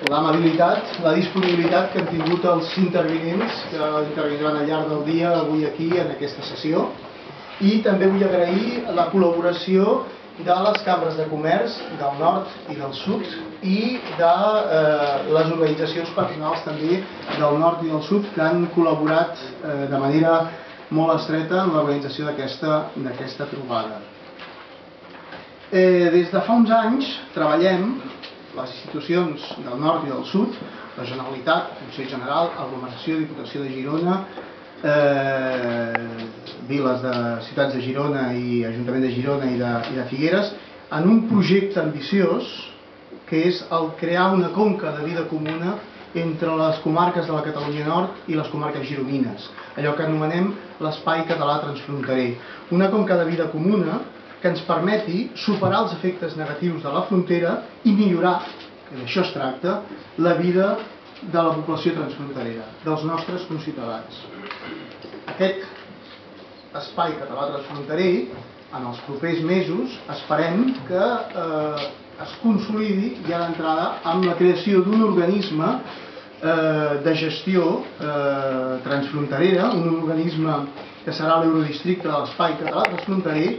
l'amabilitat, la disponibilitat que han tingut els intervinents que intervindran al llarg del dia avui aquí en aquesta sessió, i també vull agrair la col·laboració de les cambres de comerç del nord i del sud i de les organitzacions patronals també del nord i del sud que han col·laborat de manera molt estreta en l'organització d'aquesta trobada. Des de fa uns anys treballem les institucions del nord i del sud, la Generalitat, Consell General, Aglomeració, Diputació de Girona, viles de ciutats de Girona i Ajuntament de Girona i de Figueres, en un projecte ambiciós que és el crear una conca de vida comuna entre les comarques de la Catalunya Nord i les comarques gironines, allò que anomenem l'espai català transfronterer. Una conca de vida comuna que ens permeti superar els efectes negatius de la frontera i millorar, que d'això es tracta, la vida de la població transfronterera, dels nostres conciutadans. Aquest espai català transfronterer, en els propers mesos, esperem que es consolidi ja d'entrada amb la creació d'un organisme de gestió transfronterera, un organisme que serà l'Eurodistricte de l'espai català transfronterer,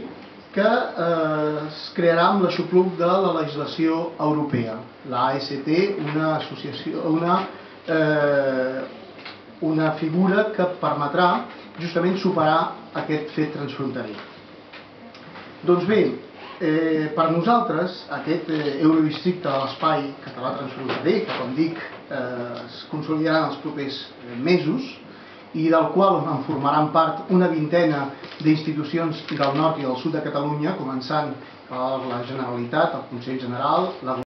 que es crearà amb l'aixopluc de la legislació europea, l'AST, una figura que permetrà justament superar aquest fet transfronterer. Doncs bé, per nosaltres aquest Eurodistricte de l'espai català transfronterer, que com dic es consolidarà en els propers mesos, i del qual en formaran part una vintena d'institucions del nord i del sud de Catalunya, començant per la Generalitat, el Consell General, la